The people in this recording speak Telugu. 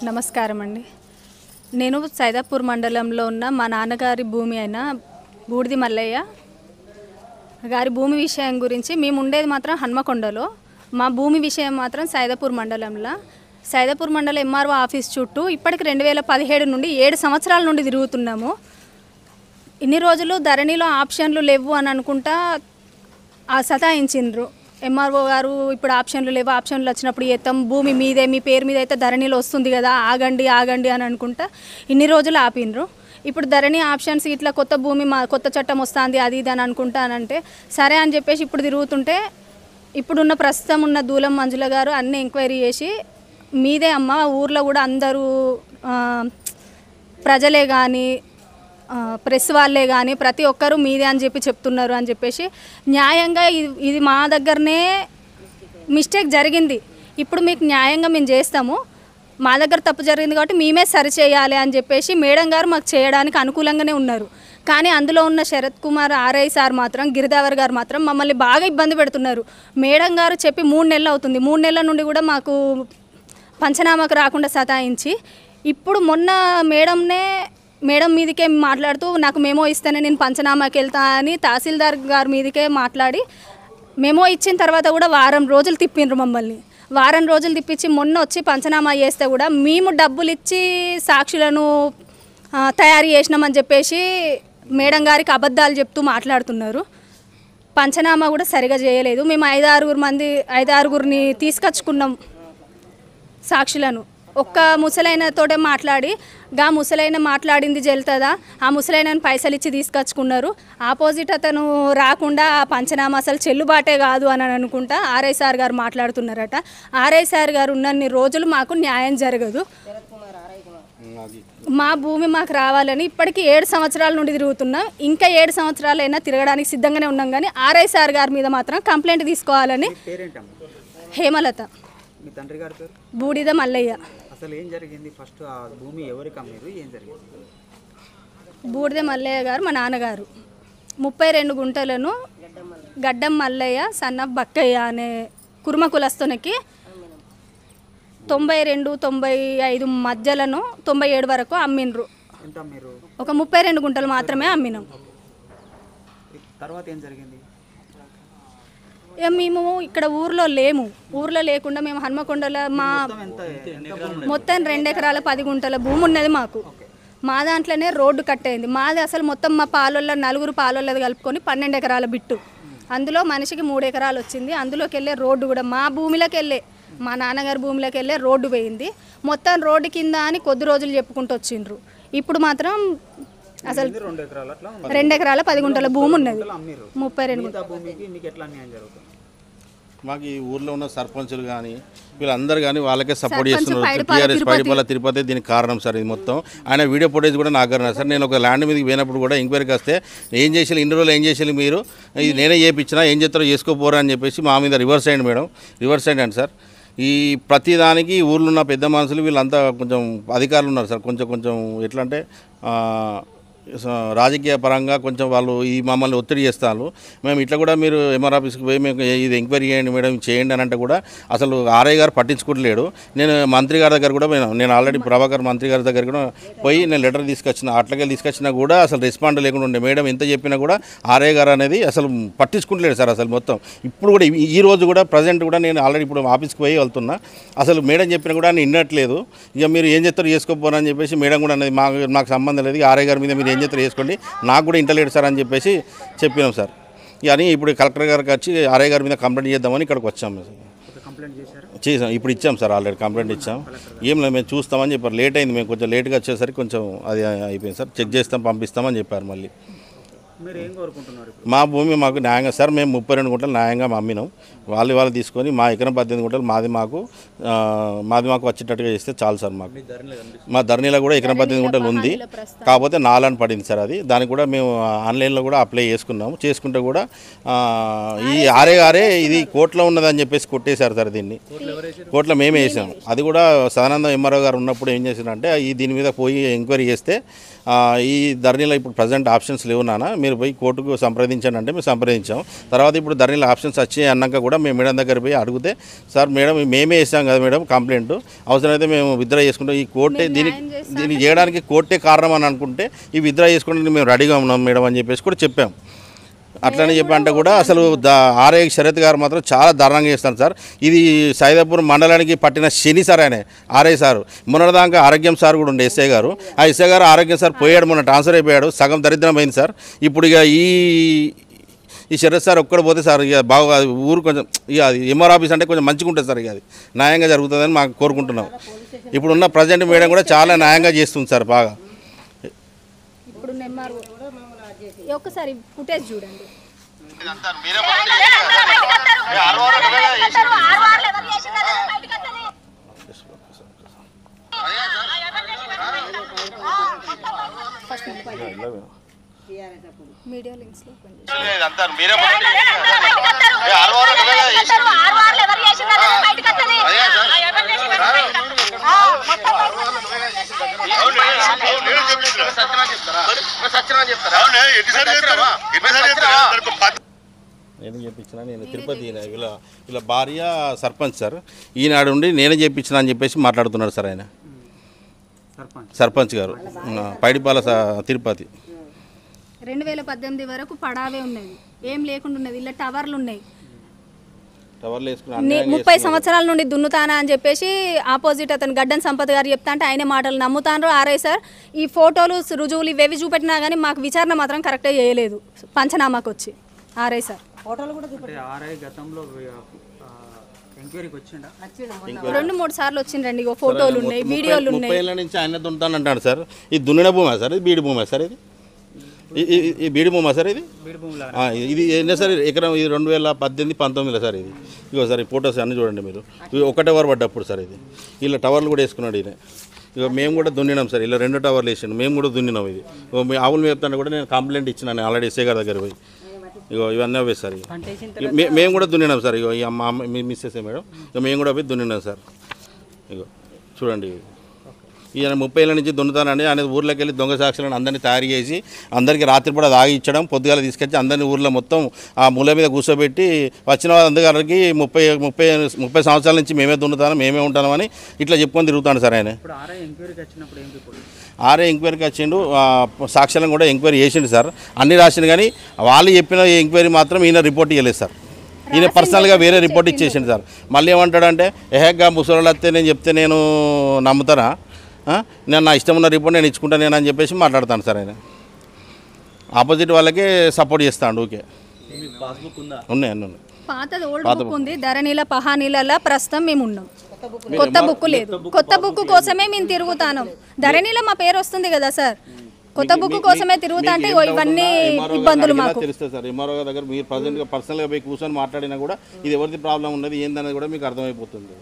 నమస్కారం అండి. నేను సైదాపూర్ మండలంలో ఉన్న మా నాన్నగారి భూమి అయిన బూడిది మల్లయ్య గారి భూమి విషయం గురించి మేము ఉండేది మాత్రం హన్మకొండలో. మా భూమి విషయం మాత్రం సైదాపూర్ మండలంలో. సైదాపూర్ మండలం ఎంఆర్ఓ ఆఫీస్ చుట్టూ ఇప్పటికి 2017 నుండి 7 సంవత్సరాల నుండి తిరుగుతున్నాము. ఇన్ని రోజులు ధరణిలో ఆప్షన్లు లేవు అని అనుకుంటా సతాయించిండ్రు. ఎంఆర్ఓ గారు ఇప్పుడు ఆప్షన్లు లేవు, ఆప్షన్లు వచ్చినప్పుడు ఎత్తాం, భూమి మీదే, మీ పేరు మీద అయితే ధరణిలో వస్తుంది కదా, ఆగండి ఆగండి అని అనుకుంటా ఇన్ని రోజులు ఆపినరు. ఇప్పుడు ధరణి ఆప్షన్స్ ఇట్లా కొత్త భూమి మా కొత్త చట్టం వస్తుంది అది ఇది అని అనుకుంటానంటే సరే అని చెప్పేసి ఇప్పుడు తిరుగుతుంటే ఇప్పుడున్న ప్రస్తుతం ఉన్న దూలం మంజుల గారు అన్ని ఎంక్వైరీ చేసి మీదే అమ్మ, ఊర్లో కూడా అందరూ ప్రజలే కానీ ప్రెస్ వాళ్ళే కానీ ప్రతి ఒక్కరూ మీదే అని చెప్తున్నారు అని చెప్పేసి న్యాయంగా ఇది మా దగ్గరనే మిస్టేక్ జరిగింది, ఇప్పుడు మీకు న్యాయంగా మేము చేస్తాము, మా దగ్గర తప్పు జరిగింది కాబట్టి మేమే సరి చేయాలి అని చెప్పేసి మేడం గారు మాకు చేయడానికి అనుకూలంగానే ఉన్నారు. కానీ అందులో ఉన్న శరత్ కుమార్ ఆర్ఐ సార్ మాత్రం, గిరిదావర్ గారు మాత్రం మమ్మల్ని బాగా ఇబ్బంది పెడుతున్నారు. మేడం గారు చెప్పి 3 నెలలు అవుతుంది, 3 నెలల నుండి కూడా మాకు పంచనామాకు రాకుండా సతాయించి ఇప్పుడు మొన్న మేడం మీదకే మాట్లాడుతూ నాకు మెమో ఇస్తేనే నేను పంచనామాకి వెళ్తా అని తహసీల్దార్ గారి మీదకే మాట్లాడి మెమో ఇచ్చిన తర్వాత కూడా వారం రోజులు తిప్పిండ్రు మమ్మల్ని. వారం రోజులు తిప్పించి మొన్న వచ్చి పంచనామా చేస్తే కూడా మేము డబ్బులు ఇచ్చి సాక్షులను తయారు చేసినామని చెప్పేసి మేడం గారికి అబద్ధాలు చెప్తూ మాట్లాడుతున్నారు. పంచనామా కూడా సరిగా చేయలేదు. మేము 5-6 తీసుకొచ్చుకున్నాం సాక్షులను. ఒక్క ముసలైనతోటే మాట్లాడి ముసలైన మాట్లాడింది జల్తుందా, ఆ ముసలైనని పైసలు ఇచ్చి తీసుకొచ్చుకున్నారు. ఆపోజిట్ అతను రాకుండా ఆ పంచనామా అసలు చెల్లుబాటే కాదు అని అనుకుంటా ఆర్ఐ సార్ గారు మాట్లాడుతున్నారట. ఆర్ఐ సార్ గారు ఉన్నన్ని రోజులు మాకు న్యాయం జరగదు. మా భూమి మాకు రావాలని ఇప్పటికీ 7 సంవత్సరాల నుండి తిరుగుతున్నాం. ఇంకా 7 సంవత్సరాలైనా తిరగడానికి సిద్ధంగానే ఉన్నాం. కానీ ఆర్ఐ సార్ గారి మీద మాత్రం కంప్లైంట్ తీసుకోవాలని. హేమలత. మీ తండ్రి గారి పేరు? బూడిద మల్లయ్య. అసలు ఏం జరిగింది? ఫస్ట్ ఆ భూమి ఎవరికి అమ్మారు, ఏం జరిగింది? బూడిద మల్లయ్య గారు మా నాన్నగారు 32 గుంటలను గడ్డం మల్లయ్య సన్న బక్కయ్య అనే కుర్మ కులస్తునికి 92-95 మధ్యలను 97 వరకు అమ్మిండ్రు. ఎంత అమ్మారు? ఒక 32 గుంటలు మాత్రమే అమ్మినాం. తర్వాత ఏం జరిగింది? మేము ఇక్కడ ఊర్లో లేము. ఊర్లో లేకుండా మేము హన్మకొండలో మా మొత్తం 2 ఎకరాల 10 గుంటల భూమి ఉన్నది మాకు. మా దాంట్లోనే రోడ్డు కట్టయింది. మాది అసలు మొత్తం మా పాలొల్ల 4 పాలొల్లది కలుపుకొని 12 ఎకరాల బిట్టు. అందులో మనిషికి 3 ఎకరాలు వచ్చింది. అందులోకి వెళ్ళే రోడ్డు కూడా మా భూమిలోకి వెళ్ళే, మా నాన్నగారి భూమిలోకి వెళ్ళే రోడ్డు పోయింది. మొత్తం రోడ్డు కింద అని కొద్ది రోజులు చెప్పుకుంటూ వచ్చిండ్రు. ఇప్పుడు మాత్రం అసలు 2 ఎకరాల 10 గుంటల భూమి ఉన్నది. 32 మాకు ఈ ఊర్లో ఉన్న సర్పంచులు కానీ వీళ్ళందరూ కానీ వాళ్ళకే సపోర్ట్ చేస్తున్నారు. టీఆర్ఎస్ పైడిపల్ల తిరుపతి దీనికి కారణం సార్. ఇది మొత్తం ఆయన వీడియో ఫుటేజ్ కూడా నాకు కారణం సార్. నేను ఒక ల్యాండ్ మీదకి పోయినప్పుడు కూడా ఎంక్వైరీకి వస్తే ఏం చేయాలి, ఇన్ని రోజులు ఏం చేయాలి మీరు, ఇది నేనే చేయించినా ఏం చేస్తారో చేసుకోపోరా అని చెప్పేసి మా మీద రివర్స్ అయ్యండి మేడం. రివర్స్ అయ్యండి అండి సార్. ఈ ప్రతిదానికి ఊర్లో ఉన్న పెద్ద మనుషులు వీళ్ళంతా కొంచెం అధికారులు ఉన్నారు సార్. కొంచెం ఎట్లా అంటే రాజకీయ పరంగా కొంచెం వాళ్ళు ఈ మమ్మల్ని ఒత్తిడి చేస్తారు. మేము ఇట్లా కూడా మీరు ఎంఆర్ ఆఫీస్కి పోయి మేము ఇది ఎంక్వైరీ చేయండి మేడం, చేయండి అని అంటే కూడా అసలు ఆర్ఐ గారు పట్టించుకోవట్లేడు. నేను మంత్రి గారి దగ్గర కూడా పోయినా, నేను ఆల్రెడీ ప్రభాకర్ మంత్రి గారి దగ్గర కూడా పోయి నేను లెటర్ తీసుకొచ్చిన, అట్లకే తీసుకొచ్చినా కూడా అసలు రెస్పాండ్ లేకుండా ఉండే. మేడం ఎంత చెప్పినా కూడా ఆర్ఐ గారు అనేది అసలు పట్టించుకుంటలేడు సార్. అసలు మొత్తం ఇప్పుడు కూడా ఈ రోజు కూడా ప్రజెంట్ కూడా నేను ఆల్రెడీ ఇప్పుడు ఆఫీస్కి పోయి వెళ్తున్నా, అసలు మేడం చెప్పినా కూడా నేను వినట్లేదు. ఇక మీరు ఏం చేస్తారు చేసుకోపోరని చెప్పేసి మేడం కూడా అనేది మాకు సంబంధం లేదు, ఆర్ఐ గారి మీద మీరు ఏం చేస్తారు చేసుకోండి, నాకు కూడా ఇంటలేడు సార్ అని చెప్పేసి చెప్పినాం సార్. కానీ ఇప్పుడు కలెక్టర్ గారికి వచ్చి ఆర్ఐ గారి మీద కంప్లైంట్ చేద్దామని ఇక్కడికి వచ్చాము. చేసాం, ఇప్పుడు ఇచ్చాం సార్, ఆల్రెడీ కంప్లైంట్ ఇచ్చాం. ఏం లేదు మేము చూస్తామని చెప్పారు. లేట్ అయింది, మేము కొంచెం లేట్గా వచ్చేసరికి కొంచెం అది అయిపోయింది సార్. చెక్ చేస్తాం, పంపిస్తామని చెప్పారు. మళ్ళీ మా భూమి మాకు న్యాయంగా సార్, మేము 32 గుంటలు న్యాయంగా అమ్మినాం. వాళ్ళు తీసుకొని మా ఎకరం 18 గుంటలు మాది మాకు వచ్చేటట్టుగా చేస్తే చాలు సార్. మా ధరణిలో కూడా ఎకరం 18 గుంటలు ఉంది, కాకపోతే 4 అని పడింది సార్. అది దానికి కూడా మేము ఆన్లైన్లో కూడా అప్లై చేసుకుంటే కూడా ఈ ఆర్ఏ ఇది కోర్టులో ఉన్నదని చెప్పేసి కొట్టేశారు సార్. దీన్ని కోర్టులో మేమే వేసాం. అది కూడా సదానందం ఎంఆర్ఓ గారు ఉన్నప్పుడు ఏం చేశారంటే దీని మీద పోయి ఎంక్వైరీ చేస్తే ఈ ధరణిలో ఇప్పుడు ప్రజెంట్ ఆప్షన్స్ లేవు నాన్న, మీరు పోయి కోర్టుకు సంప్రదించండి అంటే మేము సంప్రదించాం. తర్వాత ఇప్పుడు ధరణిలో ఆప్షన్స్ వచ్చాయి అన్నాక కూడా మేము మేడం దగ్గర పోయి అడిగితే సార్ మేడం మేమే ఇస్తాం కదా మేడం కంప్లైంట్, అవసరమైతే మేము విత్డ్రా చేసుకుంటాం, ఈ కోర్టే దీనికి చేయడానికి కోర్టే కారణం అని అనుకుంటే ఈ విత్డ్రా చేసుకోవడానికి మేము రెడీగా ఉన్నాం మేడం అని చెప్పేసి కూడా చెప్పాం. అట్లనే చెప్పంటే కూడా అసలు ఆర్ఐ శరత్ గారు మాత్రం చాలా దారుణంగా చేస్తాను సార్. ఇది సైదాపూర్ మండలానికి పట్టిన శని సార్ ఆయన ఆర్ఐ సార్. మొన్నటిదాకా ఆరోగ్యం సార్ కూడా ఉండే ఎస్ఐ గారు, ఆ ఎస్ఐ గారు ఆరోగ్యం సార్ పోయాడు, మొన్న ట్రాన్స్ఫర్ అయిపోయాడు, సగం దరిద్రం అయింది సార్. ఇప్పుడు ఇక ఈ శరత్ సార్ ఒక్కడ పోతే సార్ ఇక బాగా ఊరు కొంచెం ఇక అది ఎంఆర్ ఆఫీస్ అంటే కొంచెం మంచిగా ఉంటుంది సార్. ఇక అది న్యాయంగా జరుగుతుందని మాకు కోరుకుంటున్నాం. ఇప్పుడున్న ప్రజెంట్ మేడం కూడా చాలా న్యాయంగా చేస్తుంది సార్ బాగా. ఇప్పుడు ఒకసారి ఫుటేజ్ చూడండి. మీడియా లింక్స్ లో నేను చెప్పించిన, నేను తిరుపతి వీళ్ళ భార్య సర్పంచ్ సార్, ఈనాడు ఉండి నేనే చెప్పించిన అని చెప్పేసి మాట్లాడుతున్నాడు సార్ ఆయన సర్పంచ్ గారు పైడిపాల తిరుపతి. 2018 వరకు పడావే ఉన్నది, ఏం లేకుండా ఉన్నది. ఇలా టవర్లు ఉన్నాయి, 30 సంవత్సరాల నుండి దున్నుతానా అని చెప్పేసి ఆపోజిట్ అతను గడ్డన్ సంపత్ గారు చెప్తా అంటే ఆయన మాటలు నమ్ముతాను. ఆర్ఐ సార్ ఈ ఫోటోలు రుజువులు ఇవేవి చూపెట్టినా కానీ మాకు విచారణ మాత్రం కరెక్ట్గా చేయలేదు. పంచనామాకు వచ్చి ఆర్ఐ సార్ ఫోటోలు కూడా గతంలో ఎంక్వైరీకి వచ్చిండా 2-3 సార్లు వచ్చిండ్రండి. ఇగో ఫోటోలు ఉన్నాయి, వీడియోలు ఉన్నాయి. 30 ఏళ్ళ నుంచి ఆయన దున్నుతాను అంటాడు సార్. ఇది దున్నిన భూమా సార్, ఇది బీడి భూమా సార్, ఇది బీడి భూమా సార్, ఇది ఎన్న సార్ ఎకరం, ఇది 2018-19 సార్. ఇది ఇగో సార్ ఈ ఫోటోస్ అన్నీ చూడండి మీరు. ఇవి ఒకటే వరకు పడ్డప్పుడు సార్. ఇది ఇలా టవర్లు కూడా వేసుకున్నాడు ఈయన. ఇక మేము కూడా దున్నినాం సార్, ఇలా 2 టవర్లు వేసాను, మేము కూడా దున్నినాం. ఇది మీ ఆవులు మేపుతాను కూడా నేను కంప్లైంట్ ఇచ్చినాను ఆల్రెడీ ఎస్ఐ గారి దగ్గర పోయి. ఇగో ఇవన్నీ అవి సార్. మేము కూడా దున్నినాం సార్. ఇగో మా మిస్సెస్ మేడం, ఇక మేము కూడా పోయి దున్నినాం సార్. ఇగో చూడండి, ఈయన 30 ఏళ్ళ నుంచి దున్నుతానని ఆయన ఊర్లోకి వెళ్ళి దొంగ సాక్షులను అందరినీ తయారు చేసి అందరికీ రాత్రిపూట తాగి ఇచ్చడం, పొద్దుగాల తీసుకొచ్చి అందరినీ ఊర్లో మొత్తం ఆ మూల మీద కూర్చోబెట్టి వచ్చిన వాళ్ళందరికీ 30 సంవత్సరాల నుంచి మేమే దున్నుతాను, మేమే ఉంటామని ఇట్లా చెప్పుకొని తిరుగుతాను సార్ ఆయన. ఆర్ఐ ఎంక్వైరీకి వచ్చిండు, సాక్ష్యాలను కూడా ఎంక్వైరీ చేసిండు సార్, అన్ని రాసిండు. కానీ వాళ్ళు చెప్పిన ఎంక్వైరీ మాత్రం ఈయన రిపోర్ట్ ఇవ్వలేదు సార్. ఈయన పర్సనల్గా వేరే రిపోర్ట్ ఇచ్చేసిండు సార్. మళ్ళీ ఏమంటాడంటే ఎహెగ్గా ముసలోళ్ళు వస్తే నేను చెప్తే నేను నమ్ముతానా, నేను నా ఇష్టం ఉన్న రిపోర్ట్ నేను ఇచ్చుకుంటాను నేను అని చెప్పేసి మాట్లాడతాను సార్. ఆయన ఆపోజిట్ వాళ్ళకే సపోర్ట్ చేస్తాడు. ఓకే ఉన్నాయి అన్నీ ఉన్నాయి. పాతది ఓల్డ్ బుక్ ఉంది ధరణిల పహానీలలో, ప్రస్తుతం మేము ఉన్నాం. కొత్త బుక్ లేదు. కొత్త బుక్ కోసమే మేము తిరుగుతాను. ధరణిలో మా పేరు వస్తుంది కదా సార్, కొత్త బుక్ కోసమే తిరుగుతా అంటే ఇవన్నీ ఇబ్బందులు మాకు తెలుస్తుంది సార్. ఎంఆర్ఓ దగ్గర మీరు ప్రజెంట్గా పర్సనల్గా పోయి కూర్చొని మాట్లాడినా కూడా ఇది ఎవరిది ప్రాబ్లం ఉన్నది ఏందనేది కూడా మీకు అర్థమైపోతుంది.